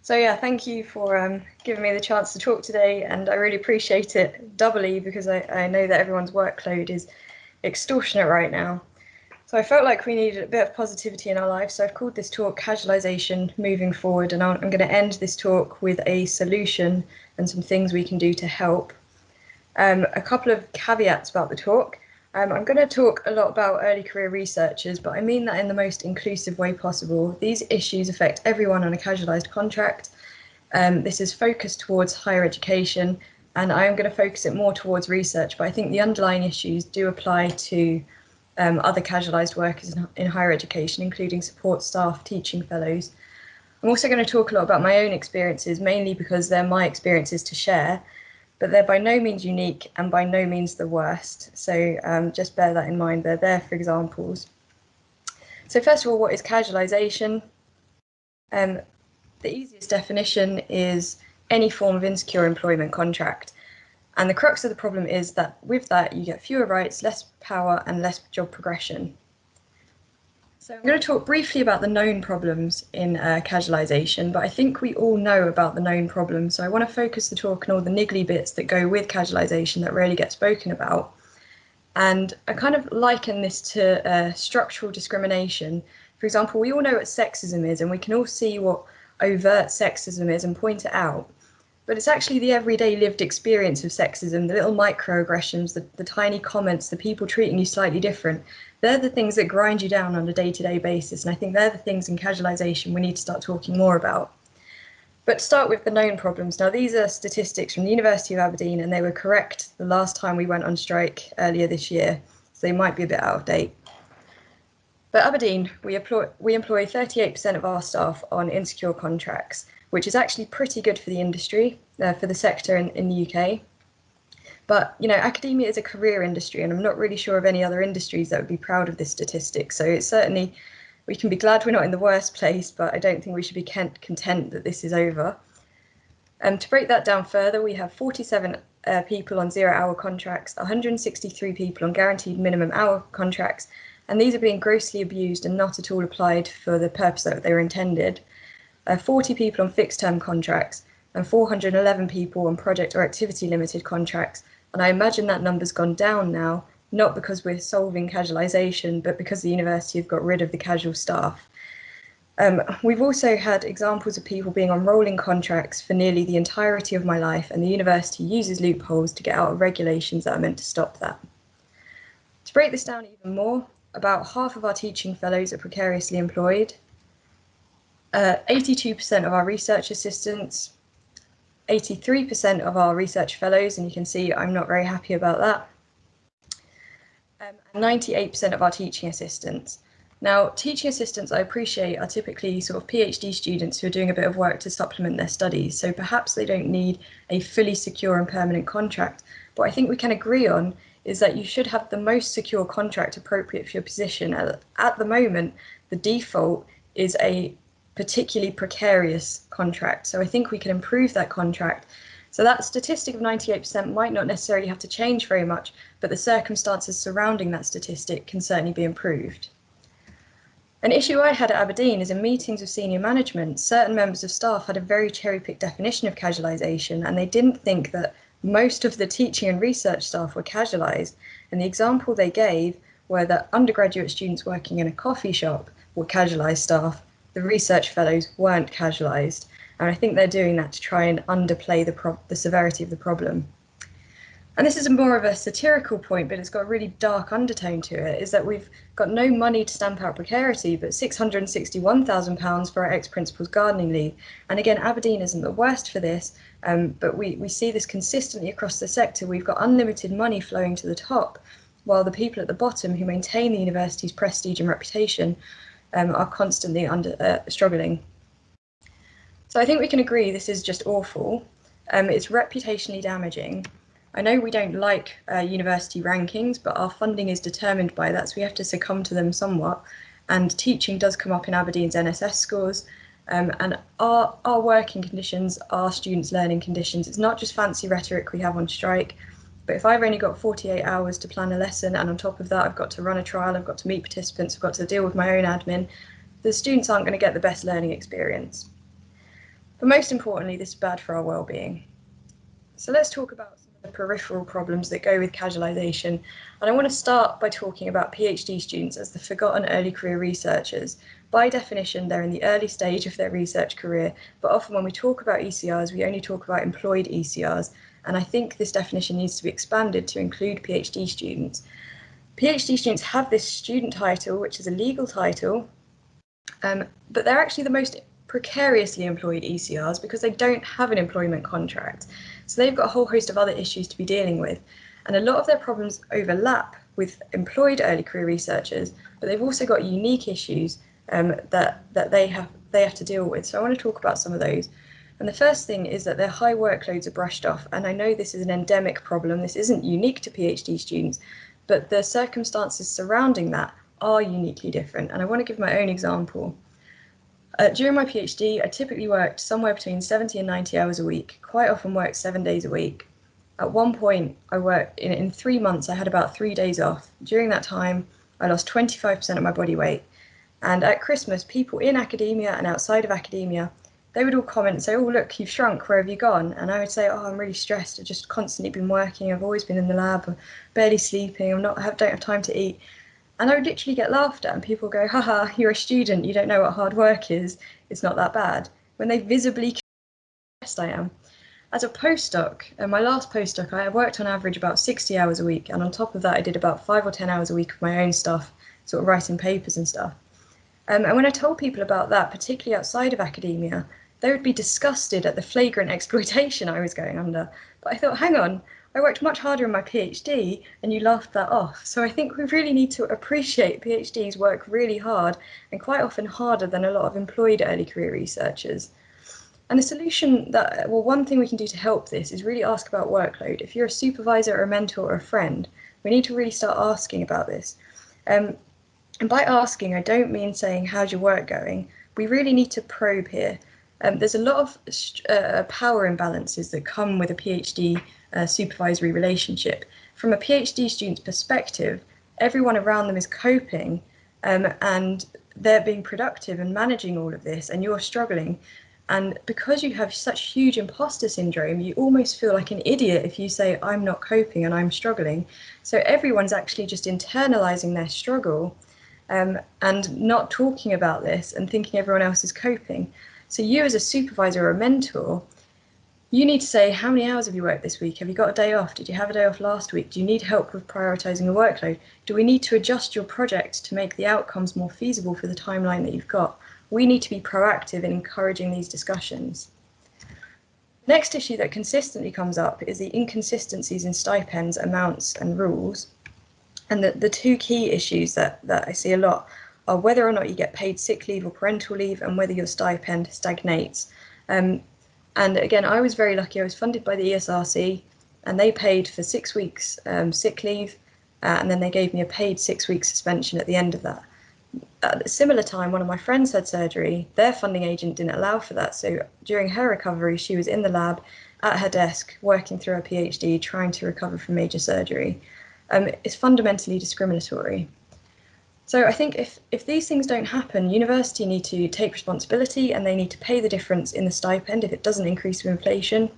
So yeah, thank you for giving me the chance to talk today, and I really appreciate it doubly because I know that everyone's workload is extortionate right now. So I felt like we needed a bit of positivity in our lives, so I've called this talk Casualisation Moving Forward, and I'm going to end this talk with a solution and some things we can do to help. A couple of caveats about the talk. I'm going to talk a lot about early career researchers, but I mean that in the most inclusive way possible. These issues affect everyone on a casualised contract. This is focused towards higher education, and I am going to focus it more towards research, but I think the underlying issues do apply to other casualised workers in higher education, including support staff, teaching fellows. I'm also going to talk a lot about my own experiences, mainly because they're my experiences to share, but they're by no means unique and by no means the worst. So just bear that in mind. They're there for examples. So first of all, what is casualisation? The easiest definition is any form of insecure employment contract. And the crux of the problem is that with that, you get fewer rights, less power, and less job progression. So I'm going to talk briefly about the known problems in casualisation, but I think we all know about the known problems. So I want to focus the talk on all the niggly bits that go with casualisation that rarely get spoken about. And I kind of liken this to structural discrimination. For example, we all know what sexism is, and we can all see what overt sexism is and point it out. But it's actually the everyday lived experience of sexism, the little microaggressions, the tiny comments, the people treating you slightly different. They're the things that grind you down on a day-to-day basis. And I think they're the things in casualisation we need to start talking more about. But to start with the known problems. Now, these are statistics from the University of Aberdeen, and they were correct the last time we went on strike earlier this year. So they might be a bit out of date. But Aberdeen, we employ 38% of our staff on insecure contracts, which is actually pretty good for the industry, for the sector in the UK. But, you know, academia is a career industry, and I'm not really sure of any other industries that would be proud of this statistic. So it's certainly, we can be glad we're not in the worst place, but I don't think we should be content that this is over. To break that down further, we have 47 people on 0-hour contracts, 163 people on guaranteed minimum hour contracts, and these are being grossly abused and not at all applied for the purpose that they were intended. 40 people on fixed-term contracts and 411 people on project or activity limited contracts. And I imagine that number's gone down now, not because we're solving casualisation, but because the university have got rid of the casual staff. We've also had examples of people being on rolling contracts for nearly the entirety of my life, and the university uses loopholes to get out of regulations that are meant to stop that. To break this down even more, about half of our teaching fellows are precariously employed. 82% of our research assistants, 83% of our research fellows, and you can see I'm not very happy about that, and 98% of our teaching assistants. Now, teaching assistants, I appreciate, are typically sort of PhD students who are doing a bit of work to supplement their studies, so perhaps they don't need a fully secure and permanent contract. What I think we can agree on is that you should have the most secure contract appropriate for your position. At the moment, the default is a particularly precarious contract, so I think we can improve that contract. So that statistic of 98% might not necessarily have to change very much, but the circumstances surrounding that statistic can certainly be improved. An issue I had at Aberdeen is in meetings with senior management, certain members of staff had a very cherry-picked definition of casualisation, and they didn't think that most of the teaching and research staff were casualised. And the example they gave were that undergraduate students working in a coffee shop were casualised staff, the research fellows weren't casualised. And I think they're doing that to try and underplay the severity of the problem. And this is more of a satirical point, but it's got a really dark undertone to it, is that we've got no money to stamp out precarity, but £661,000 for our ex-principal's gardening leave. And again, Aberdeen isn't the worst for this, but we see this consistently across the sector. We've got unlimited money flowing to the top, while the people at the bottom who maintain the university's prestige and reputation are constantly struggling. So I think we can agree this is just awful. It's reputationally damaging. I know we don't like university rankings, but our funding is determined by that, so we have to succumb to them somewhat. And teaching does come up in Aberdeen's NSS scores. And our working conditions are students' learning conditions. It's not just fancy rhetoric we have on strike. But if I've only got 48 hours to plan a lesson, and on top of that I've got to run a trial, I've got to meet participants, I've got to deal with my own admin, the students aren't going to get the best learning experience. But most importantly, this is bad for our well-being. So let's talk about some of the peripheral problems that go with casualisation. And I want to start by talking about PhD students as the forgotten early career researchers. By definition, they're in the early stage of their research career, but often when we talk about ECRs, we only talk about employed ECRs. And I think this definition needs to be expanded to include PhD students. PhD students have this student title, which is a legal title, but they're actually the most precariously employed ECRs because they don't have an employment contract. So they've got a whole host of other issues to be dealing with. And a lot of their problems overlap with employed early career researchers, but they've also got unique issues that they have to deal with. So I want to talk about some of those. And the first thing is that their high workloads are brushed off. And I know this is an endemic problem. This isn't unique to PhD students, but the circumstances surrounding that are uniquely different. And I want to give my own example. During my PhD, I typically worked somewhere between 70 and 90 hours a week, quite often worked 7 days a week. At one point, I worked in 3 months, I had about 3 days off. During that time, I lost 25% of my body weight. And at Christmas, people in academia and outside of academia, they would all comment and say, oh, look, you've shrunk, where have you gone? And I would say, oh, I'm really stressed, I've just constantly been working, I've always been in the lab, I'm barely sleeping, don't have time to eat. And I would literally get laughed at, and people go, haha, you're a student, you don't know what hard work is, it's not that bad, when they visibly stressed I am. As a postdoc, my last postdoc, I worked on average about 60 hours a week, and on top of that, I did about 5 or 10 hours a week of my own stuff, sort of writing papers and stuff. And when I told people about that, particularly outside of academia, they would be disgusted at the flagrant exploitation I was going under. But I thought, hang on, I worked much harder in my PhD and you laughed that off. So I think we really need to appreciate PhDs work really hard, and quite often harder than a lot of employed early career researchers. And the solution one thing we can do to help this is really ask about workload. If you're a supervisor or a mentor or a friend, we need to really start asking about this. And by asking, I don't mean saying, how's your work going? We really need to probe here. There's a lot of power imbalances that come with a PhD supervisory relationship. From a PhD student's perspective, everyone around them is coping and they're being productive and managing all of this, and you're struggling. And because you have such huge imposter syndrome, you almost feel like an idiot if you say, I'm not coping and I'm struggling. So everyone's actually just internalizing their struggle and not talking about this and thinking everyone else is coping. So you as a supervisor or a mentor, you need to say, how many hours have you worked this week? Have you got a day off? Did you have a day off last week? Do you need help with prioritizing your workload? Do we need to adjust your project to make the outcomes more feasible for the timeline that you've got? We need to be proactive in encouraging these discussions. Next issue that consistently comes up is the inconsistencies in stipends, amounts, and rules. And the two key issues that I see a lot are whether or not you get paid sick leave or parental leave, and whether your stipend stagnates. And again, I was very lucky. I was funded by the ESRC, and they paid for 6 weeks sick leave, and then they gave me a paid 6-week suspension at the end of that. At a similar time, one of my friends had surgery. Their funding agent didn't allow for that. So during her recovery, she was in the lab at her desk, working through her PhD, trying to recover from major surgery. It's fundamentally discriminatory. So I think if these things don't happen, university need to take responsibility, and they need to pay the difference in the stipend if it doesn't increase with inflation.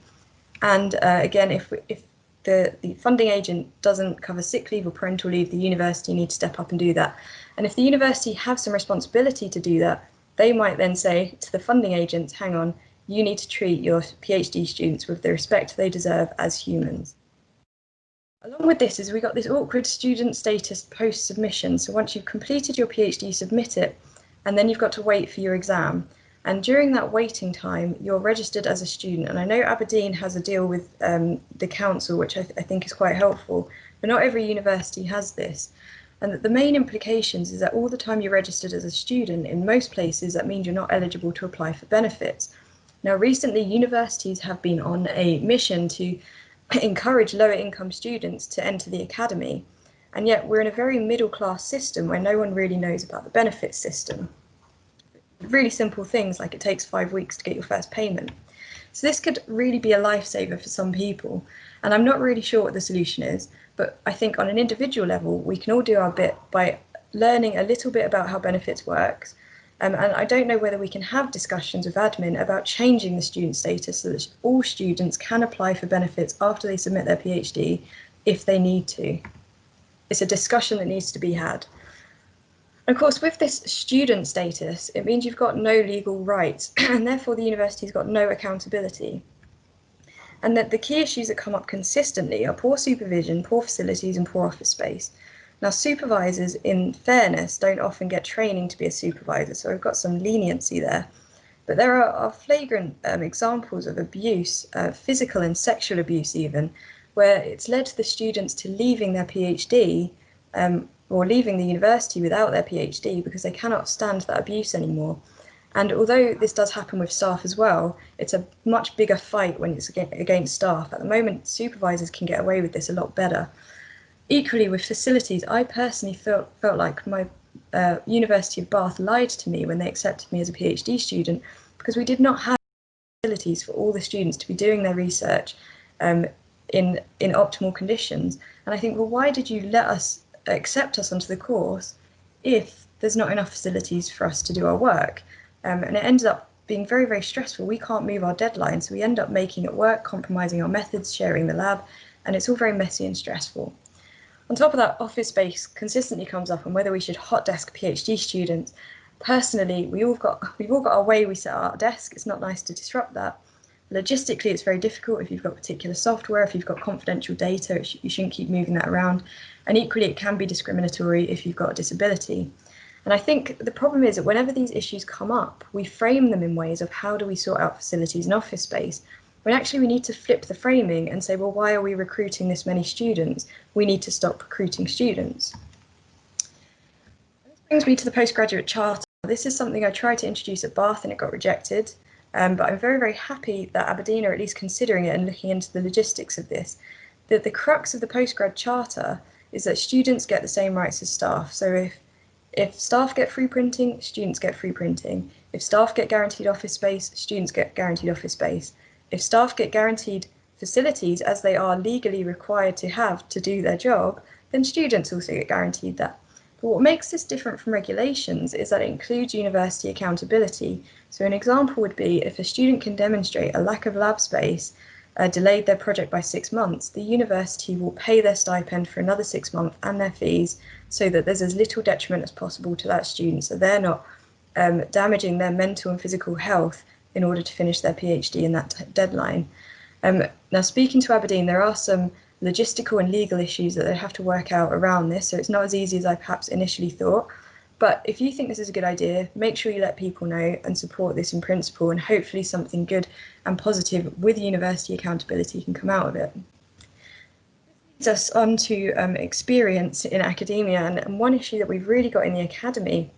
And again, if the funding agent doesn't cover sick leave or parental leave, the university needs to step up and do that. And if the university have some responsibility to do that, they might then say to the funding agents, hang on, you need to treat your PhD students with the respect they deserve as humans. Along with this is we got this awkward student status post-submission. So once you've completed your PhD, submit it, and then you've got to wait for your exam. And during that waiting time, you're registered as a student. And I know Aberdeen has a deal with the council, which I think is quite helpful, but not every university has this. And the main implications is that all the time you're registered as a student, in most places, that means you're not eligible to apply for benefits. Now, recently, universities have been on a mission to encourage lower income students to enter the academy. And yet we're in a very middle class system where no one really knows about the benefits system. Really simple things like it takes 5 weeks to get your first payment. So this could really be a lifesaver for some people. And I'm not really sure what the solution is, but I think on an individual level, we can all do our bit by learning a little bit about how benefits works, And I don't know whether we can have discussions with admin about changing the student status so that all students can apply for benefits after they submit their PhD if they need to. It's a discussion that needs to be had. Of course, with this student status, it means you've got no legal rights and therefore the university's got no accountability. And that the key issues that come up consistently are poor supervision, poor facilities and poor office space. Now, supervisors, in fairness, don't often get training to be a supervisor, so we've got some leniency there. But there are flagrant examples of abuse, physical and sexual abuse even, where it's led the students to leaving their PhD or leaving the university without their PhD because they cannot stand that abuse anymore. And although this does happen with staff as well, it's a much bigger fight when it's against staff. At the moment, supervisors can get away with this a lot better. Equally with facilities, I personally felt like my University of Bath lied to me when they accepted me as a PhD student because we did not have facilities for all the students to be doing their research in optimal conditions. And I think, well, why did you accept us onto the course if there's not enough facilities for us to do our work? And it ended up being very, very stressful. We can't move our deadline, so we end up making it work, compromising our methods, sharing the lab, and it's all very messy and stressful. On top of that, office space consistently comes up on whether we should hot desk PhD students. Personally, we've all got our way we set our desk. It's not nice to disrupt that. Logistically, it's very difficult if you've got particular software, if you've got confidential data, you shouldn't keep moving that around. And equally, it can be discriminatory if you've got a disability. And I think the problem is that whenever these issues come up, we frame them in ways of how do we sort out facilities and office space, when actually we need to flip the framing and say, well, why are we recruiting this many students? We need to stop recruiting students. This brings me to the postgraduate charter. This is something I tried to introduce at Bath and it got rejected, but I'm very, very happy that Aberdeen are at least considering it and looking into the logistics of this. The crux of the postgrad charter is that students get the same rights as staff. So if staff get free printing, students get free printing. If staff get guaranteed office space, students get guaranteed office space. If staff get guaranteed facilities as they are legally required to have to do their job, then students also get guaranteed that. But what makes this different from regulations is that it includes university accountability. So an example would be if a student can demonstrate a lack of lab space delayed their project by 6 months, the university will pay their stipend for another 6 months and their fees so that there's as little detriment as possible to that student, so they're not damaging their mental and physical health in order to finish their PhD in that deadline. Now, speaking to Aberdeen, there are some logistical and legal issues that they have to work out around this, so it's not as easy as I perhaps initially thought. But if you think this is a good idea, make sure you let people know and support this in principle, and hopefully something good and positive with university accountability can come out of it. This leads us on to experience in academia, and one issue that we've really got in the academy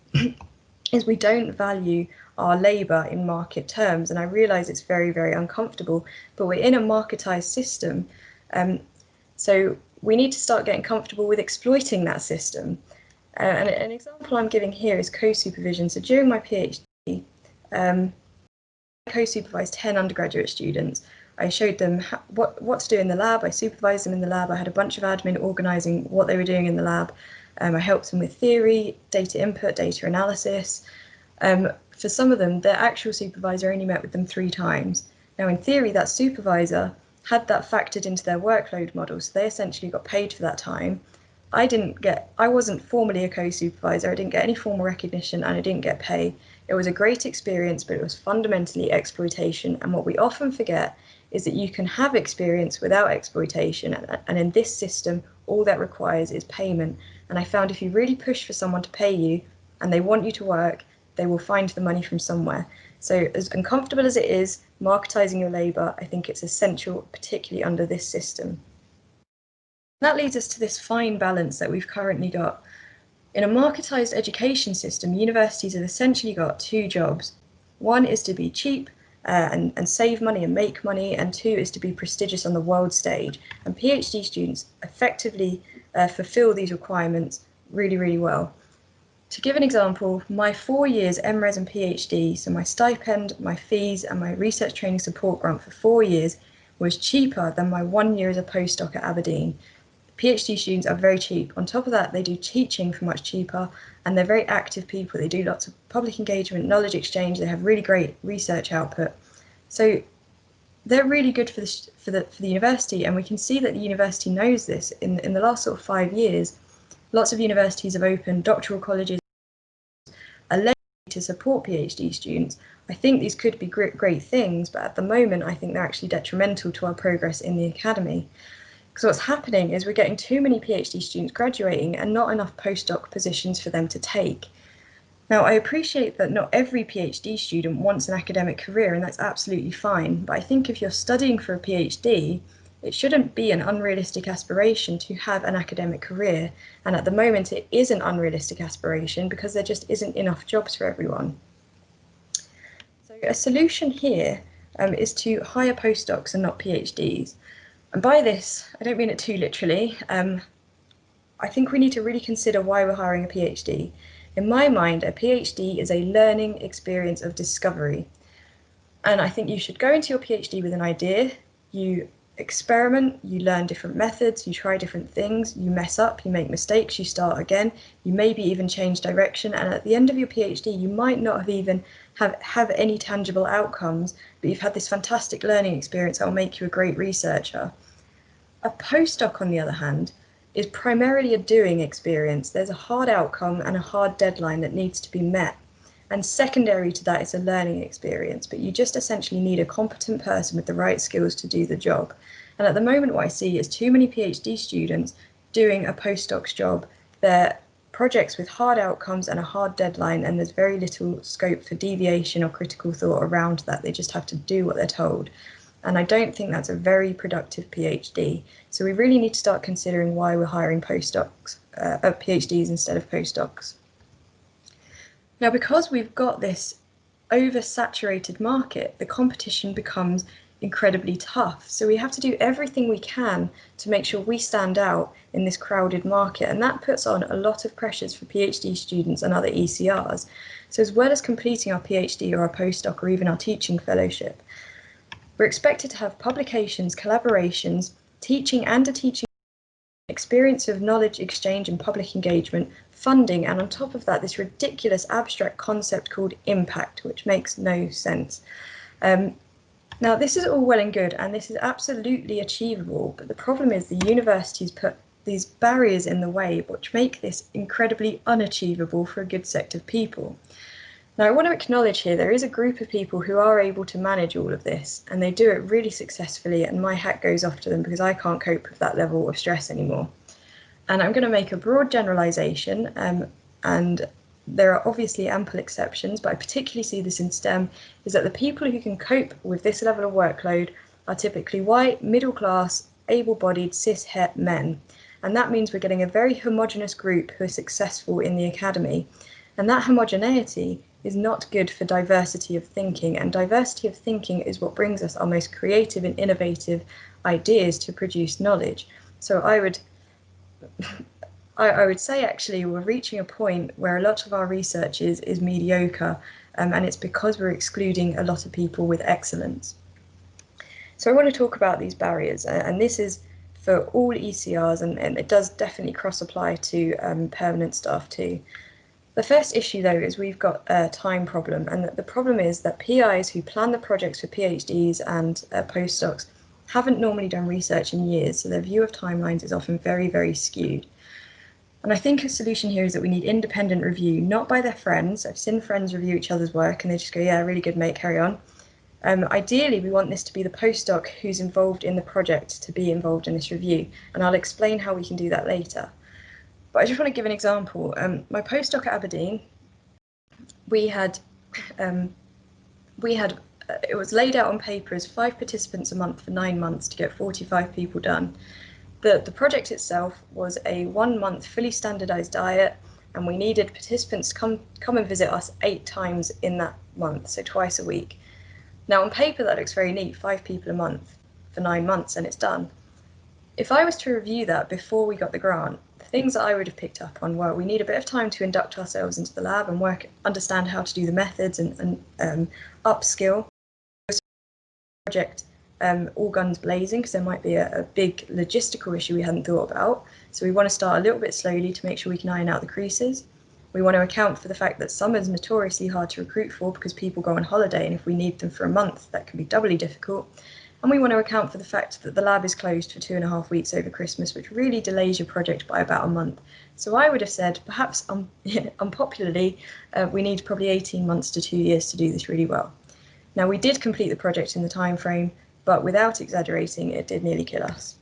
is we don't value our labour in market terms, and I realise it's very, very uncomfortable, but we're in a marketised system, so we need to start getting comfortable with exploiting that system. And an example I'm giving here is co-supervision. So during my PhD, I co-supervised 10 undergraduate students. I showed them what to do in the lab. I supervised them in the lab. I had a bunch of admin organising what they were doing in the lab. I helped them with theory, data input, data analysis. For some of them, their actual supervisor only met with them 3 times. Now, in theory, that supervisor had that factored into their workload model, so they essentially got paid for that time. I wasn't formally a co-supervisor, I didn't get any formal recognition and I didn't get pay. It was a great experience, but it was fundamentally exploitation. And what we often forget is that you can have experience without exploitation. And in this system, all that requires is payment. And I found if you really push for someone to pay you and they want you to work, they will find the money from somewhere. So as uncomfortable as it is, marketising your labour, I think it's essential, particularly under this system. That leads us to this fine balance that we've currently got. In a marketised education system, universities have essentially got 2 jobs. One is to be cheap and save money and make money, and 2 is to be prestigious on the world stage. And PhD students effectively fulfil these requirements really, really well. To give an example, my 4 years MRes and PhD, so my stipend, my fees and my research training support grant for 4 years was cheaper than my 1 year as a postdoc at Aberdeen. PhD students are very cheap. On top of that, they do teaching for much cheaper, and they're very active people. They do lots of public engagement, knowledge exchange. They have really great research output. So they're really good for the university, and we can see that the university knows this. In the last sort of 5 years, lots of universities have opened doctoral colleges to support PhD students. I think these could be great things, but at the moment I think they're actually detrimental to our progress in the academy. Because what's happening is we're getting too many PhD students graduating and not enough postdoc positions for them to take. Now, I appreciate that not every PhD student wants an academic career, and that's absolutely fine, but I think if you're studying for a PhD, it shouldn't be an unrealistic aspiration to have an academic career, and at the moment it is an unrealistic aspiration because there just isn't enough jobs for everyone. So a solution here is to hire postdocs and not PhDs. And by this, I don't mean it too literally. I think we need to really consider why we're hiring a PhD. In my mind, a PhD is a learning experience of discovery. And I think you should go into your PhD with an idea, you experiment, you learn different methods, you try different things, you mess up, you make mistakes, you start again, you maybe even change direction, and at the end of your PhD you might not have even have any tangible outcomes, but you've had this fantastic learning experience that will make you a great researcher. A postdoc, on the other hand, is primarily a doing experience. There's a hard outcome and a hard deadline that needs to be met. And secondary to that is a learning experience, but you just essentially need a competent person with the right skills to do the job. And at the moment what I see is too many PhD students doing a postdoc's job. They're projects with hard outcomes and a hard deadline, and there's very little scope for deviation or critical thought around that. They just have to do what they're told. And I don't think that's a very productive PhD. So we really need to start considering why we're hiring PhDs instead of postdocs. Now, because we've got this oversaturated market, the competition becomes incredibly tough. So we have to do everything we can to make sure we stand out in this crowded market. And that puts on a lot of pressures for PhD students and other ECRs. So as well as completing our PhD or our postdoc or even our teaching fellowship, we're expected to have publications, collaborations, teaching and a teaching experience of knowledge exchange and public engagement, funding, and on top of that, this ridiculous abstract concept called impact, which makes no sense. Now, this is all well and good, and this is absolutely achievable, but the problem is the universities put these barriers in the way, which make this incredibly unachievable for a good set of people. Now, I want to acknowledge here there is a group of people who are able to manage all of this, and they do it really successfully, and my hat goes off to them because I can't cope with that level of stress anymore. And I'm going to make a broad generalisation, and there are obviously ample exceptions, but I particularly see this in STEM, is that the people who can cope with this level of workload are typically white, middle class, able-bodied, cis-het men. And that means we're getting a very homogenous group who are successful in the academy. And that homogeneity is not good for diversity of thinking, and diversity of thinking is what brings us our most creative and innovative ideas to produce knowledge. So I would say actually we're reaching a point where a lot of our research is mediocre, and it's because we're excluding a lot of people with excellence. So I want to talk about these barriers, and this is for all ECRs, and it does definitely cross-apply to permanent staff too. The first issue, though, is we've got a time problem, and the problem is that PIs who plan the projects for PhDs and postdocs haven't normally done research in years, so their view of timelines is often very, very skewed. And I think a solution here is that we need independent review, not by their friends. I've seen friends review each other's work and they just go, yeah, really good, mate, carry on. Ideally, we want this to be the postdoc who's involved in the project to be involved in this review, and I'll explain how we can do that later. But I just want to give an example. My postdoc at Aberdeen, it was laid out on paper as 5 participants a month for 9 months to get 45 people done. The project itself was a 1-month fully standardized diet, and we needed participants to come and visit us 8 times in that month, so twice a week. Now on paper that looks very neat, 5 people a month for 9 months and it's done. If I was to review that before we got the grant, the things that I would have picked up on were we need a bit of time to induct ourselves into the lab and understand how to do the methods and upskill. Project all guns blazing, because there might be a big logistical issue we hadn't thought about. So we want to start a little bit slowly to make sure we can iron out the creases. We want to account for the fact that summer's notoriously hard to recruit for because people go on holiday, and if we need them for a month, that can be doubly difficult. And we want to account for the fact that the lab is closed for 2.5 weeks over Christmas, which really delays your project by about a month. So I would have said, perhaps unpopularly, we need probably 18 months to 2 years to do this really well. Now, we did complete the project in the time frame, but without exaggerating, it did nearly kill us.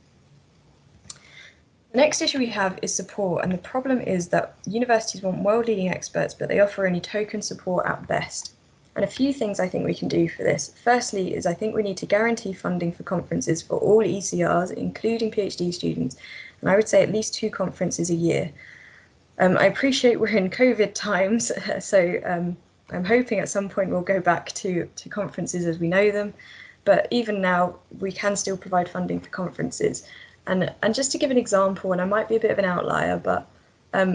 The next issue we have is support, and the problem is that universities want world-leading experts, but they offer only token support at best. And a few things I think we can do for this. Firstly is I think we need to guarantee funding for conferences for all ECRs, including PhD students, and I would say at least 2 conferences a year. I appreciate we're in COVID times, so I'm hoping at some point we'll go back to conferences as we know them, but even now we can still provide funding for conferences. And just to give an example, and I might be a bit of an outlier, but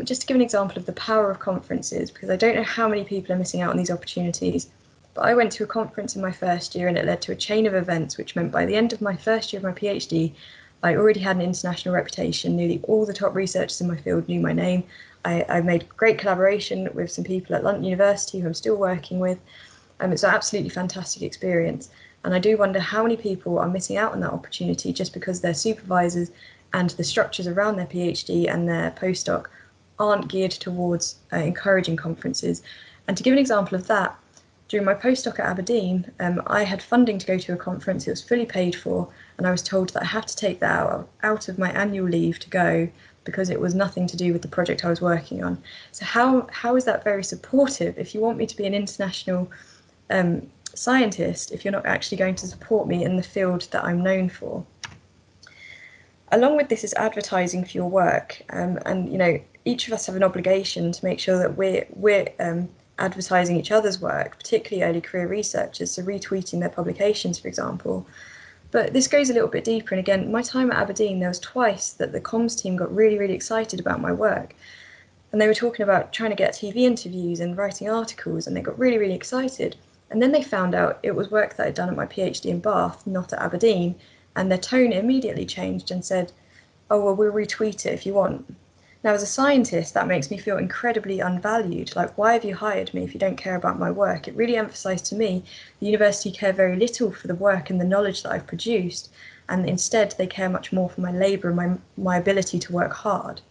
just to give an example of the power of conferences, because I don't know how many people are missing out on these opportunities, but I went to a conference in my first year and it led to a chain of events, which meant by the end of my first year of my PhD, I already had an international reputation. Nearly all the top researchers in my field knew my name. I made great collaboration with some people at London University who I'm still working with. It's an absolutely fantastic experience. And I do wonder how many people are missing out on that opportunity just because their supervisors and the structures around their PhD and their postdoc aren't geared towards encouraging conferences. And to give an example of that, during my postdoc at Aberdeen, I had funding to go to a conference. It was fully paid for, and I was told that I had to take that out of my annual leave to go because it was nothing to do with the project I was working on. So how is that very supportive if you want me to be an international scientist if you're not actually going to support me in the field that I'm known for? Along with this is advertising for your work, and you know, each of us have an obligation to make sure that we're advertising each other's work, particularly early career researchers, so retweeting their publications, for example. But this goes a little bit deeper, and again, my time at Aberdeen, there was twice that the comms team got really, really excited about my work. And they were talking about trying to get TV interviews and writing articles, and they got really, really excited. And then they found out it was work that I'd done at my PhD in Bath, not at Aberdeen, and their tone immediately changed and said, oh, well, we'll retweet it if you want. Now, as a scientist, that makes me feel incredibly unvalued. Like, why have you hired me if you don't care about my work? It really emphasised to me the university care very little for the work and the knowledge that I've produced, and instead they care much more for my labour and my ability to work hard.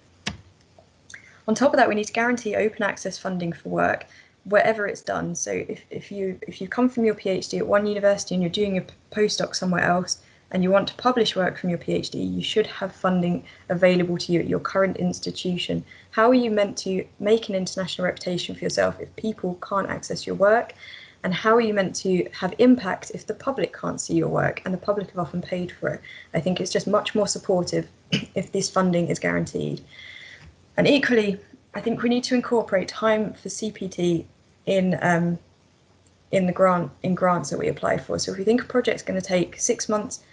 On top of that, we need to guarantee open access funding for work wherever it's done. So if you come from your PhD at one university and you're doing a postdoc somewhere else, and you want to publish work from your PhD, you should have funding available to you at your current institution. How are you meant to make an international reputation for yourself if people can't access your work? And how are you meant to have impact if the public can't see your work, and the public have often paid for it? I think it's just much more supportive if this funding is guaranteed. And equally, I think we need to incorporate time for CPT in grants that we apply for. So if you think a project's going to take 6 months,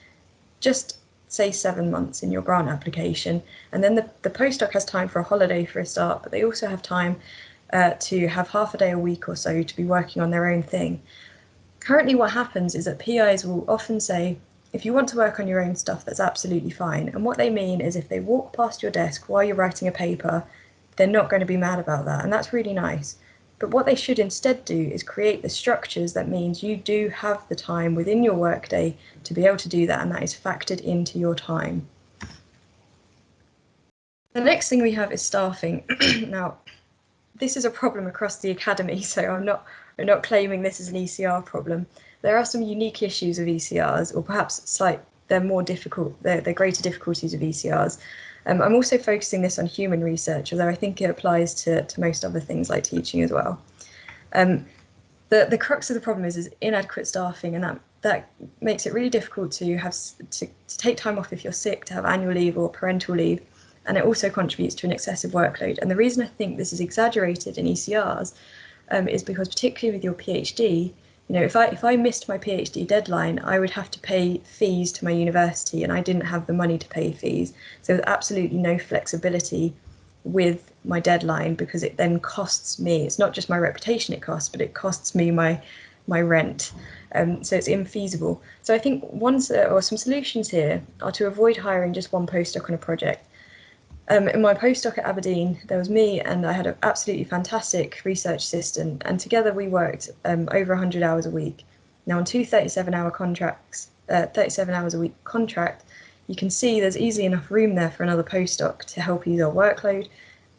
just say 7 months in your grant application, and then the postdoc has time for a holiday for a start, but they also have time to have half a day a week or so to be working on their own thing. Currently what happens is that PIs will often say, if you want to work on your own stuff, that's absolutely fine. And what they mean is if they walk past your desk while you're writing a paper, they're not going to be mad about that, and that's really nice. But what they should instead do is create the structures that means you do have the time within your workday to be able to do that, and that is factored into your time. The next thing we have is staffing. Now, this is a problem across the academy, so I'm not claiming this is an ECR problem. There are some unique issues of ECRs, or perhaps they're more difficult, they're greater difficulties of ECRs. I'm also focusing this on human research, although I think it applies to most other things like teaching as well. The crux of the problem is inadequate staffing, and that makes it really difficult to take time off if you're sick, to have annual leave or parental leave, and it also contributes to an excessive workload. And the reason I think this is exaggerated in ECRs is because, particularly with your PhD, you know, if I missed my PhD deadline, I would have to pay fees to my university, and I didn't have the money to pay fees. So there's absolutely no flexibility with my deadline, because it then costs me. It's not just my reputation it costs, but it costs me my my rent. So it's infeasible. So I think some solutions here are to avoid hiring just one postdoc on a project. In my postdoc at Aberdeen, there was me and I had an absolutely fantastic research assistant, and together we worked over 100 hours a week. Now on two 37-hour contracts, 37 hours a week contract, you can see there's easily enough room there for another postdoc to help ease our workload,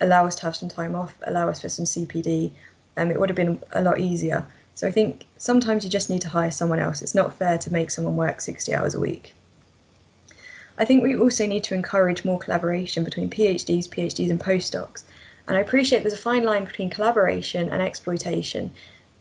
allow us to have some time off, allow us for some CPD. It would have been a lot easier. So I think sometimes you just need to hire someone else. It's not fair to make someone work 60 hours a week. I think we also need to encourage more collaboration between PhDs and postdocs. And I appreciate there's a fine line between collaboration and exploitation.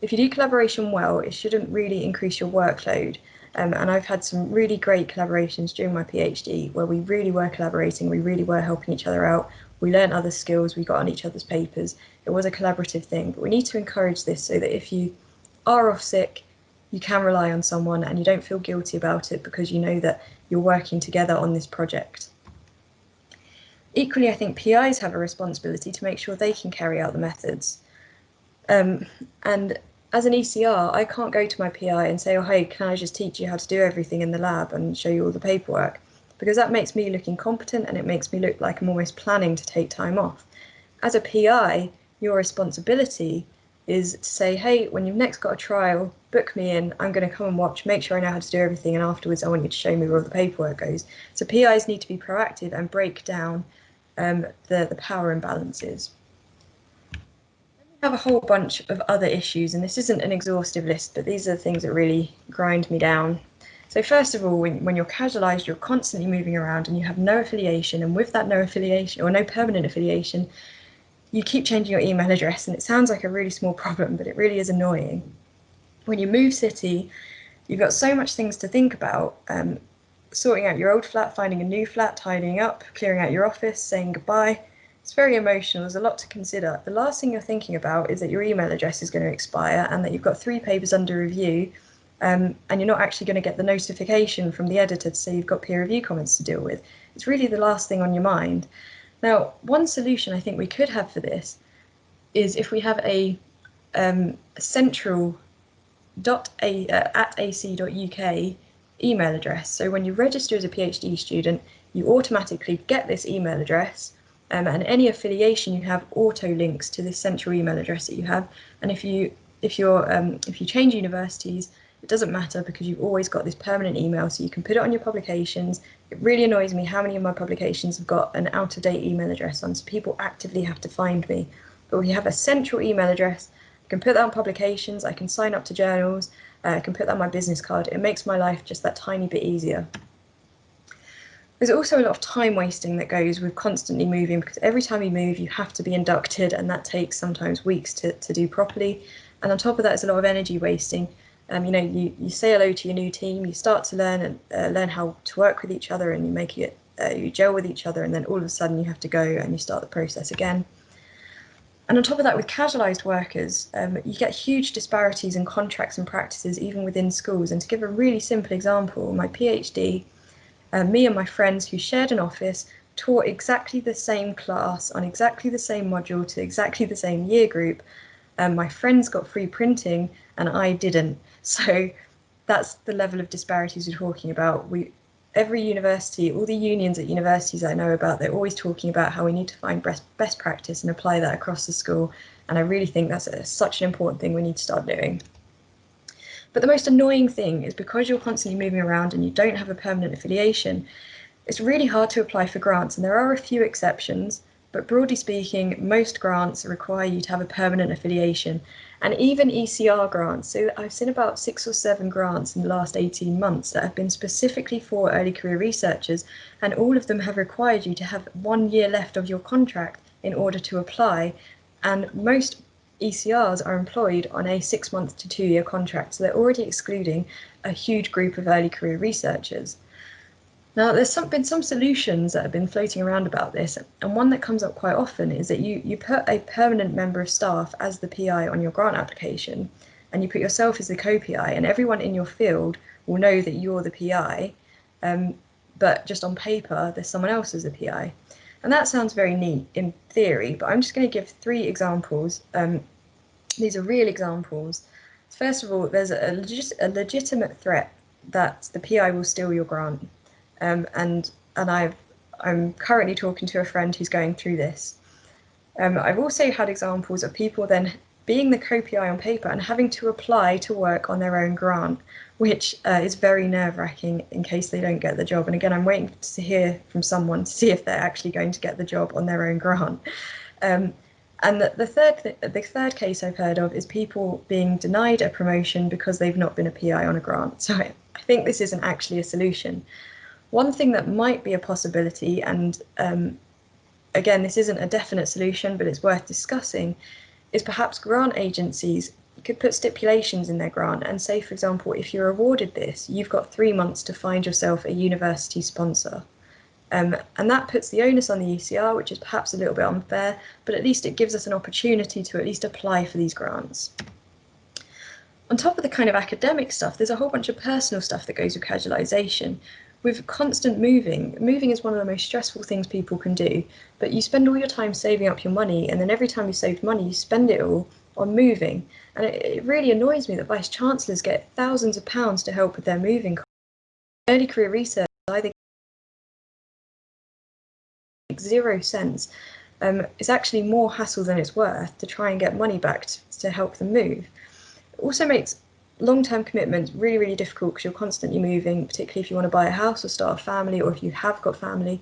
If you do collaboration well, it shouldn't really increase your workload. And I've had some really great collaborations during my PhD where we really were collaborating, we really were helping each other out. We learned other skills, we got on each other's papers. It was a collaborative thing, but we need to encourage this so that if you are off sick, you can rely on someone and you don't feel guilty about it because you know that you're working together on this project. Equally, I think PIs have a responsibility to make sure they can carry out the methods. And as an ECR, I can't go to my PI and say, oh, hey, can I just teach you how to do everything in the lab and show you all the paperwork? Because that makes me look incompetent and it makes me look like I'm almost planning to take time off. As a PI, your responsibility is to say, hey, when you've next got a trial, book me in, I'm going to come and watch, make sure I know how to do everything, and afterwards I want you to show me where all the paperwork goes. So PIs need to be proactive and break down the power imbalances. We have a whole bunch of other issues, and this isn't an exhaustive list, but these are the things that really grind me down. So first of all, when you're casualised, you're constantly moving around and you have no affiliation, and with that no affiliation, or no permanent affiliation, you keep changing your email address, and it sounds like a really small problem, but it really is annoying. When you move city, you've got so much things to think about, sorting out your old flat, finding a new flat, tidying up, clearing out your office, saying goodbye. It's very emotional, there's a lot to consider. The last thing you're thinking about is that your email address is going to expire and that you've got 3 papers under review, and you're not actually going to get the notification from the editor to say you've got peer review comments to deal with. It's really the last thing on your mind. Now, one solution I think we could have for this is if we have a central at ac.uk email address. So when you register as a PhD student, you automatically get this email address, and any affiliation you have auto links to this central email address that you have. And if you change universities, it doesn't matter because you've always got this permanent email, so you can put it on your publications. It really annoys me how many of my publications have got an out-of-date email address on, so people actively have to find me. But we have a central email address. I can put that on publications, I can sign up to journals, I can put that on my business card. It makes my life just that tiny bit easier. There's also a lot of time wasting that goes with constantly moving, because every time you move, you have to be inducted, and that takes sometimes weeks to do properly. And on top of that, it's a lot of energy wasting. You say hello to your new team, you start to learn how to work with each other, and you gel with each other, and then all of a sudden you have to go and you start the process again. And on top of that, with casualised workers, you get huge disparities in contracts and practices even within schools. And to give a really simple example, my PhD, me and my friends who shared an office taught exactly the same class on exactly the same module to exactly the same year group. My friends got free printing and I didn't. So that's the level of disparities we're talking about. Every university, all the unions at universities I know about, they're always talking about how we need to find best practice and apply that across the school. And I really think that's such an important thing we need to start doing. But the most annoying thing is because you're constantly moving around and you don't have a permanent affiliation, it's really hard to apply for grants. And there are a few exceptions, but broadly speaking, most grants require you to have a permanent affiliation. And even ECR grants, so I've seen about 6 or 7 grants in the last 18 months that have been specifically for early career researchers, and all of them have required you to have 1 year left of your contract in order to apply. And most ECRs are employed on a 6-month to 2-year contract, so they're already excluding a huge group of early career researchers. Now, there's been some solutions that have been floating around about this, and one that comes up quite often is that you put a permanent member of staff as the PI on your grant application, and you put yourself as the co-PI, and everyone in your field will know that you're the PI, but just on paper, there's someone else as a PI. And that sounds very neat in theory, but I'm just going to give 3 examples. These are real examples First of all, there's a legitimate threat that the PI will steal your grant, and I'm currently talking to a friend who's going through this. I've also had examples of people then being the co-PI on paper and having to apply to work on their own grant, which is very nerve-wracking in case they don't get the job. And again, I'm waiting to hear from someone to see if they're actually going to get the job on their own grant. And the third case I've heard of is people being denied a promotion because they've not been a PI on a grant. So I think this isn't actually a solution. One thing that might be a possibility, and again, this isn't a definite solution, but it's worth discussing, is perhaps grant agencies could put stipulations in their grant and say, for example, if you're awarded this, you've got 3 months to find yourself a university sponsor. And that puts the onus on the ECR, which is perhaps a little bit unfair, but at least it gives us an opportunity to at least apply for these grants. On top of the kind of academic stuff, there's a whole bunch of personal stuff that goes with casualisation. With constant moving is one of the most stressful things people can do, but you spend all your time saving up your money, and then every time you save money, you spend it all on moving. And it really annoys me that Vice Chancellors get thousands of pounds to help with their moving costs. Early career research either makes 0 sense. It's actually more hassle than it's worth to try and get money back to help them move. It also makes long-term commitments really, really difficult because you're constantly moving, particularly if you want to buy a house or start a family, or if you have got family,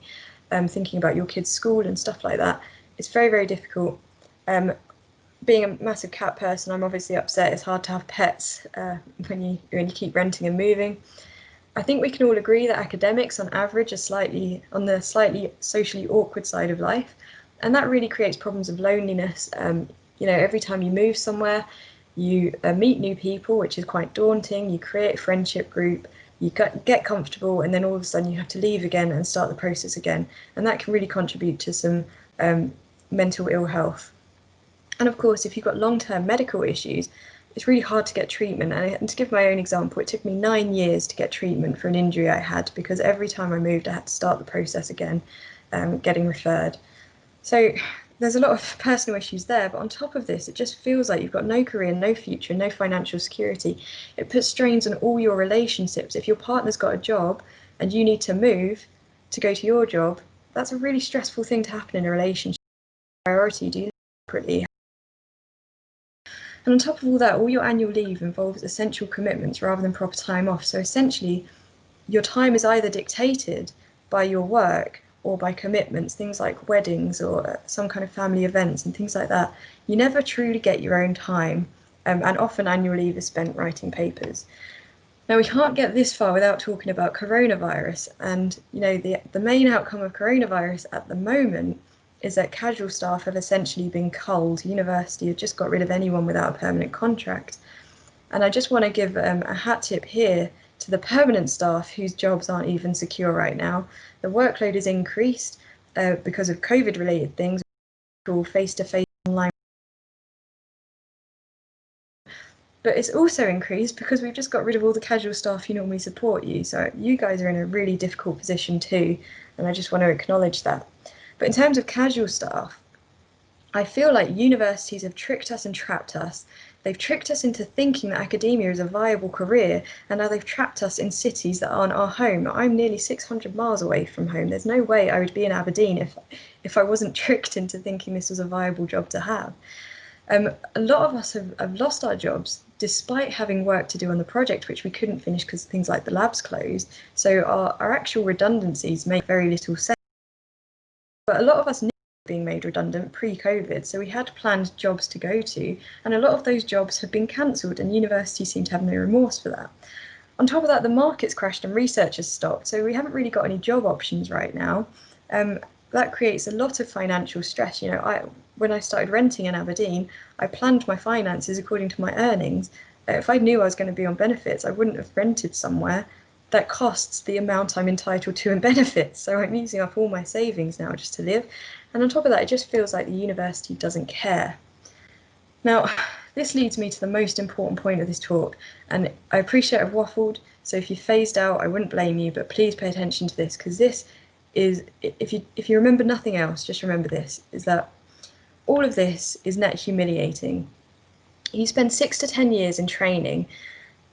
thinking about your kids' school and stuff like that. It's very, very difficult. Being a massive cat person, I'm obviously upset. It's hard to have pets when you keep renting and moving. I think we can all agree that academics on average are on the slightly socially awkward side of life, and that really creates problems of loneliness. Every time you move somewhere, you meet new people, which is quite daunting. You create a friendship group, you get comfortable, and then all of a sudden you have to leave again and start the process again, and that can really contribute to some mental ill health. And of course, if you've got long-term medical issues, it's really hard to get treatment. And to give my own example, it took me 9 years to get treatment for an injury I had, because every time I moved, I had to start the process again, getting referred. So there's a lot of personal issues there, but on top of this, it just feels like you've got no career, no future, no financial security. It puts strains on all your relationships. If your partner's got a job and you need to move to go to your job, that's a really stressful thing to happen in a relationship. Priority, do you separately? And on top of all that, all your annual leave involves essential commitments rather than proper time off. So essentially, your time is either dictated by your work or by commitments, things like weddings or some kind of family events and things like that. You never truly get your own time, and often annual leave is spent writing papers. Now, we can't get this far without talking about coronavirus, and the main outcome of coronavirus at the moment is that casual staff have essentially been culled. University have just got rid of anyone without a permanent contract. And I just want to give a hat tip here to the permanent staff whose jobs aren't even secure right now. The workload is increased because of COVID-related things, face-to-face online. But it's also increased because we've just got rid of all the casual staff who normally support you. So you guys are in a really difficult position too, and I just want to acknowledge that. But in terms of casual staff, I feel like universities have tricked us and trapped us. They've tricked us into thinking that academia is a viable career, and now they've trapped us in cities that aren't our home. I'm nearly 600 miles away from home. There's no way I would be in Aberdeen if I wasn't tricked into thinking this was a viable job to have. A lot of us have lost our jobs despite having work to do on the project, which we couldn't finish because things like the labs closed. So our actual redundancies make very little sense. But a lot of us knew being made redundant pre-COVID, so we had planned jobs to go to, and a lot of those jobs have been cancelled, and universities seem to have no remorse for that. On top of that, the market's crashed and research has stopped, so we haven't really got any job options right now. That creates a lot of financial stress. When I started renting in Aberdeen, I planned my finances according to my earnings. If I knew I was going to be on benefits, I wouldn't have rented somewhere that costs the amount I'm entitled to in benefits. So I'm using up all my savings now just to live. And on top of that, it just feels like the university doesn't care. Now, this leads me to the most important point of this talk, and I appreciate I've waffled, so if you phased out, I wouldn't blame you, but please pay attention to this, because this is, if you remember nothing else, just remember this, is that all of this is net humiliating. You spend 6 to 10 years in training,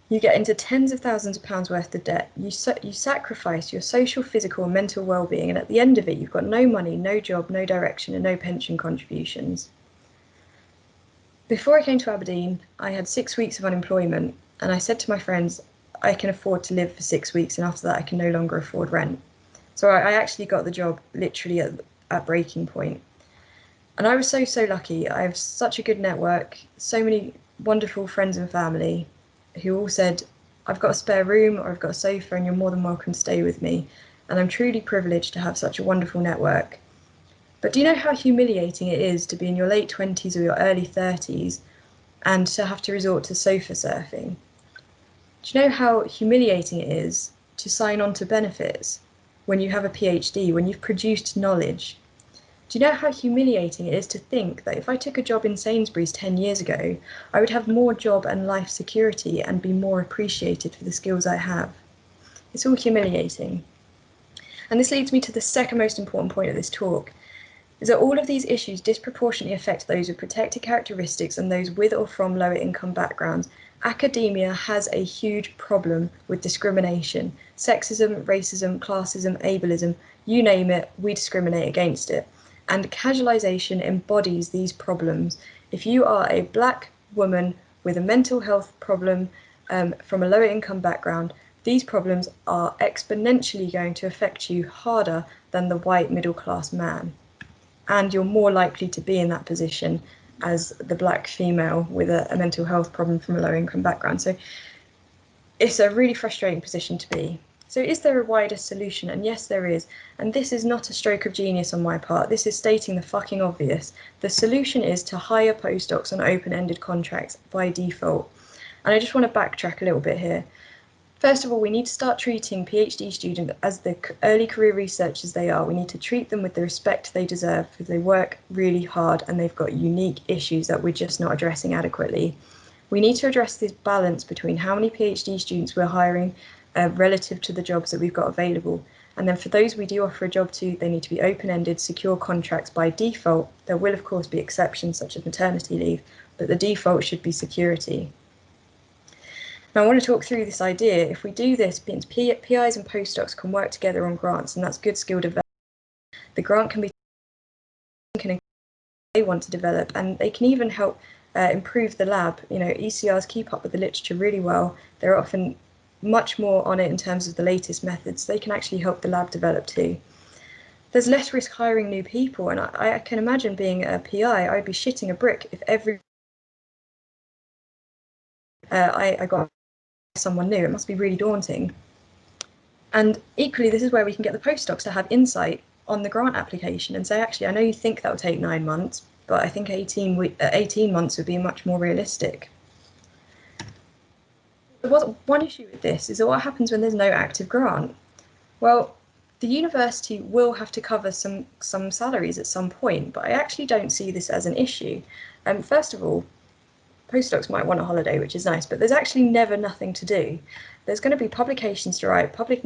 you get into tens of thousands of pounds worth of debt, you sacrifice your social, physical and mental well-being, and at the end of it you've got no money, no job, no direction and no pension contributions. Before I came to Aberdeen, I had 6 weeks of unemployment, and I said to my friends, I can afford to live for 6 weeks, and after that I can no longer afford rent. So I actually got the job literally at breaking point. And I was so lucky. I have such a good network, so many wonderful friends and family who all said, I've got a spare room or I've got a sofa and you're more than welcome to stay with me. And I'm truly privileged to have such a wonderful network. But do you know how humiliating it is to be in your late 20s or your early 30s and to have to resort to sofa surfing? Do you know how humiliating it is to sign on to benefits when you have a PhD, when you've produced knowledge? Do you know how humiliating it is to think that if I took a job in Sainsbury's 10 years ago, I would have more job and life security and be more appreciated for the skills I have? It's all humiliating. And this leads me to the second most important point of this talk, is that all of these issues disproportionately affect those with protected characteristics and those with or from lower income backgrounds. Academia has a huge problem with discrimination. Sexism, racism, classism, ableism, you name it, we discriminate against it. And casualisation embodies these problems. If you are a black woman with a mental health problem from a lower income background, these problems are exponentially going to affect you harder than the white middle class man. And you're more likely to be in that position as the black female with a mental health problem from a low income background. So it's a really frustrating position to be. So is there a wider solution? And yes, there is. And this is not a stroke of genius on my part. This is stating the fucking obvious. The solution is to hire postdocs on open-ended contracts by default. And I just want to backtrack a little bit here. First of all, we need to start treating PhD students as the early career researchers they are. We need to treat them with the respect they deserve because they work really hard and they've got unique issues that we're just not addressing adequately. We need to address this balance between how many PhD students we're hiring relative to the jobs that we've got available. And then for those we do offer a job to, they need to be open-ended, secure contracts by default. There will, of course, be exceptions such as maternity leave, but the default should be security. Now, I want to talk through this idea. If we do this, PIs and postdocs can work together on grants, and that's good skill development. The grant can be they want to develop, and they can even help improve the lab. You know, ECRs keep up with the literature really well. They're often much more on it in terms of the latest methods. They can actually help the lab develop too. There's less risk hiring new people, and I can imagine being a PI, I'd be shitting a brick if every I got someone new. It must be really daunting. And equally, this is where we can get the postdocs to have insight on the grant application and say, actually, I know you think that will take 9 months, but I think 18 months would be much more realistic. One issue with this is that what happens when there's no active grant? Well, the university will have to cover some salaries at some point, but I actually don't see this as an issue. First of all, postdocs might want a holiday, which is nice, but there's actually never nothing to do. There's going to be publications to write, public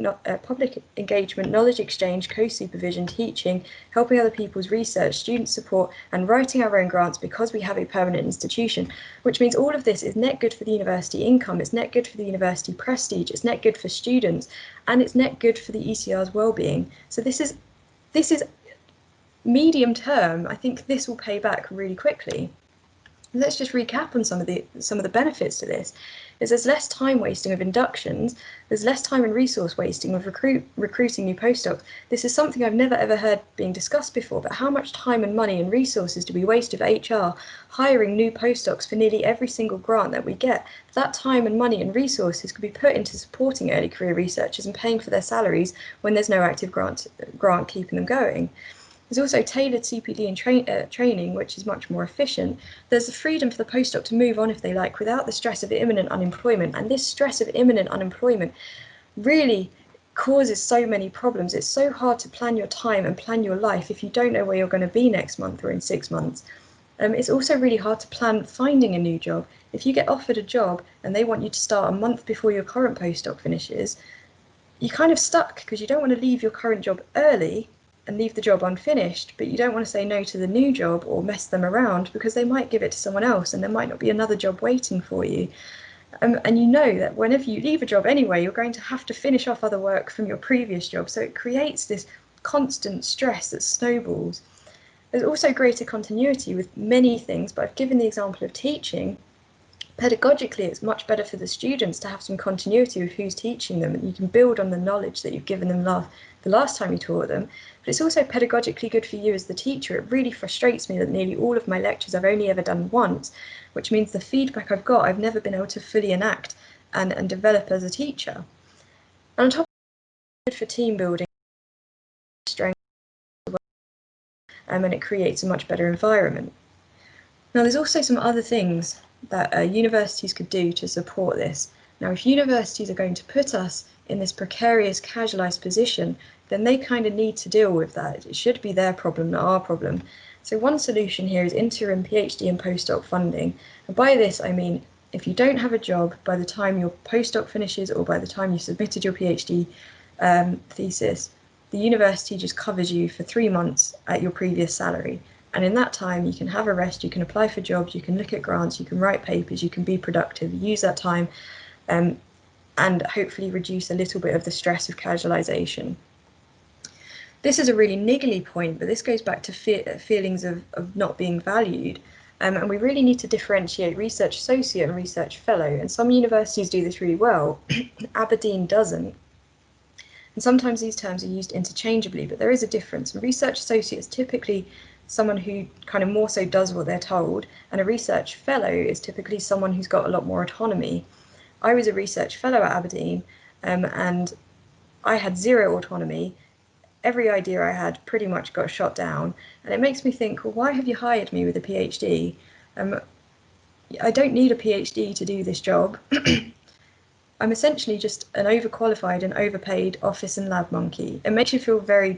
engagement, knowledge exchange, co-supervision, teaching, helping other people's research, student support, and writing our own grants because we have a permanent institution, which means all of this is net good for the university income, it's net good for the university prestige, it's net good for students, and it's net good for the ECR's well-being. So this is medium term. I think this will pay back really quickly. Let's just recap on some of the benefits to this. Is there's less time wasting of inductions, there's less time and resource wasting of recruiting new postdocs. This is something I've never ever heard being discussed before, but how much time and money and resources do we waste of HR hiring new postdocs for nearly every single grant that we get? That time and money and resources could be put into supporting early career researchers and paying for their salaries when there's no active grant keeping them going. There's also tailored CPD and training, which is much more efficient. There's the freedom for the postdoc to move on if they like without the stress of imminent unemployment. And this stress of imminent unemployment really causes so many problems. It's so hard to plan your time and plan your life if you don't know where you're going to be next month or in 6 months. It's also really hard to plan finding a new job. If you get offered a job and they want you to start a month before your current postdoc finishes, you're kind of stuck because you don't want to leave your current job early, and leave the job unfinished, but you don't want to say no to the new job or mess them around, because they might give it to someone else and there might not be another job waiting for you. And you know that whenever you leave a job anyway, you're going to have to finish off other work from your previous job. So it creates this constant stress that snowballs. There's also greater continuity with many things, but I've given the example of teaching. Pedagogically, it's much better for the students to have some continuity with who's teaching them, and you can build on the knowledge that you've given them the last time you taught them. But it's also pedagogically good for you as the teacher. It really frustrates me that nearly all of my lectures I've only ever done once, which means the feedback I've got I've never been able to fully enact and develop as a teacher. And on top of that, it's good for team building, strength, and it creates a much better environment. Now, there's also some other things that universities could do to support this. Now, if universities are going to put us in this precarious, casualised position, then they kind of need to deal with that. It should be their problem, not our problem. So one solution here is interim PhD and postdoc funding. And by this, I mean, if you don't have a job by the time your postdoc finishes or by the time you submitted your PhD thesis, the university just covers you for 3 months at your previous salary. And in that time, you can have a rest, you can apply for jobs, you can look at grants, you can write papers, you can be productive, use that time, and hopefully reduce a little bit of the stress of casualisation. This is a really niggly point, but this goes back to feelings of not being valued. And we really need to differentiate research associate and research fellow. And some universities do this really well. Aberdeen doesn't. And sometimes these terms are used interchangeably, but there is a difference. A research associate is typically someone who kind of more so does what they're told, and a research fellow is typically someone who's got a lot more autonomy. I was a research fellow at Aberdeen, and I had zero autonomy. Every idea I had pretty much got shot down, and it makes me think, well, why have you hired me with a PhD? I don't need a PhD to do this job. I'm essentially just an overqualified and overpaid office and lab monkey. It makes you feel very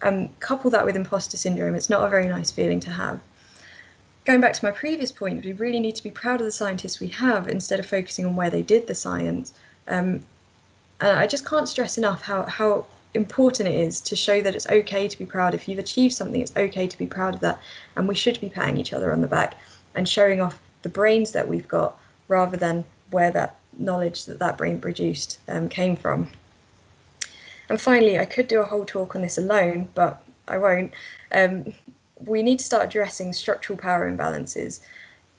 and couple that with imposter syndrome, it's not a very nice feeling to have. Going back to my previous point, we really need to be proud of the scientists we have instead of focusing on where they did the science. And I just can't stress enough how important it is to show that it's okay to be proud. If you've achieved something, it's okay to be proud of that. And we should be patting each other on the back and showing off the brains that we've got rather than where that knowledge that brain produced came from. And finally, I could do a whole talk on this alone, but I won't. We need to start addressing structural power imbalances.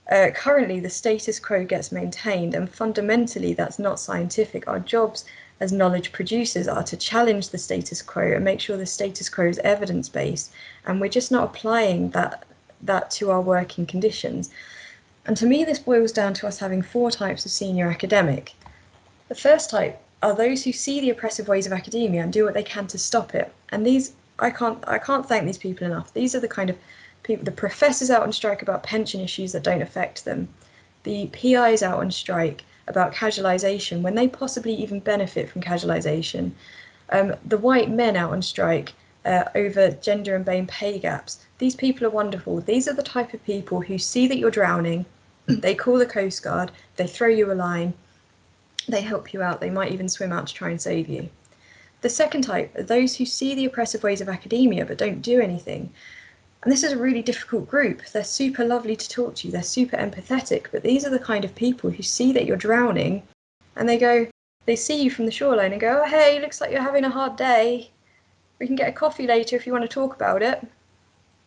Currently, the status quo gets maintained, and fundamentally, that's not scientific. Our jobs as knowledge producers are to challenge the status quo and make sure the status quo is evidence-based, and we're just not applying that to our working conditions. And to me, this boils down to us having 4 types of senior academic. The first type are those who see the oppressive ways of academia and do what they can to stop it. And these, I can't thank these people enough. These are the kind of people, the professors out on strike about pension issues that don't affect them, the PIs out on strike about casualisation when they possibly even benefit from casualisation, the white men out on strike over gender and BAME pay gaps. These people are wonderful. These are the type of people who see that you're drowning, they call the Coast Guard, they throw you a line, they help you out, they might even swim out to try and save you. The second type are those who see the oppressive ways of academia but don't do anything. And this is a really difficult group. They're super lovely to talk to, they're super empathetic, but these are the kind of people who see that you're drowning and they see you from the shoreline and go, oh, hey, looks like you're having a hard day. We can get a coffee later if you want to talk about it.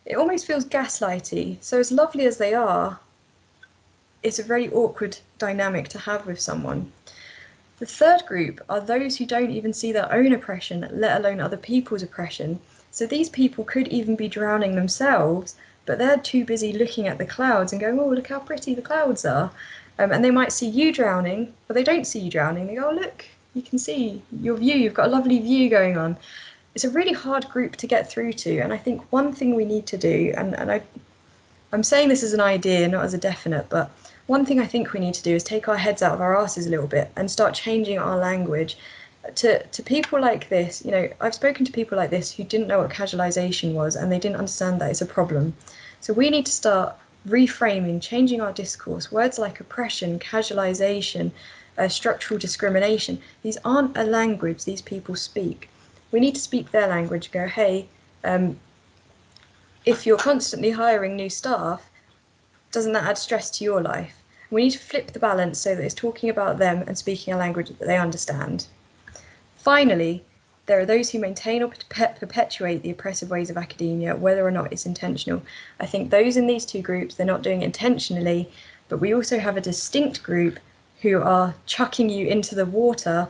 It almost feels gaslighty. So as lovely as they are, it's a very awkward dynamic to have with someone. The third group are those who don't even see their own oppression, let alone other people's oppression. So these people could even be drowning themselves, but they're too busy looking at the clouds and going, oh, look how pretty the clouds are. And they might see you drowning, but they don't see you drowning. They go, oh, look, you can see your view, you've got a lovely view going on. It's a really hard group to get through to, and I think one thing we need to do, and I'm saying this as an idea, not as a definite, but one thing I think we need to do is take our heads out of our asses a little bit and start changing our language to people like this. You know, I've spoken to people like this who didn't know what casualisation was and they didn't understand that it's a problem. So we need to start reframing, changing our discourse. Words like oppression, casualisation, structural discrimination, these aren't a language these people speak. we need to speak their language, go, hey, if you're constantly hiring new staff, doesn't that add stress to your life? We need to flip the balance so that it's talking about them and speaking a language that they understand. Finally, there are those who maintain or perpetuate the oppressive ways of academia, whether or not it's intentional. I think those in these two groups, they're not doing it intentionally, but we also have a distinct group who are chucking you into the water,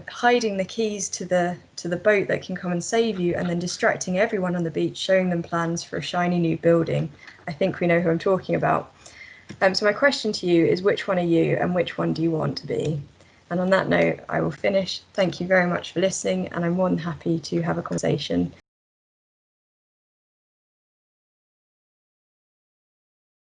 hiding the keys to the boat that can come and save you, and then distracting everyone on the beach, showing them plans for a shiny new building. I think we know who I'm talking about. So my question to you is, which one are you and which one do you want to be? And on that note, I will finish. Thank you very much for listening, and I'm more than happy to have a conversation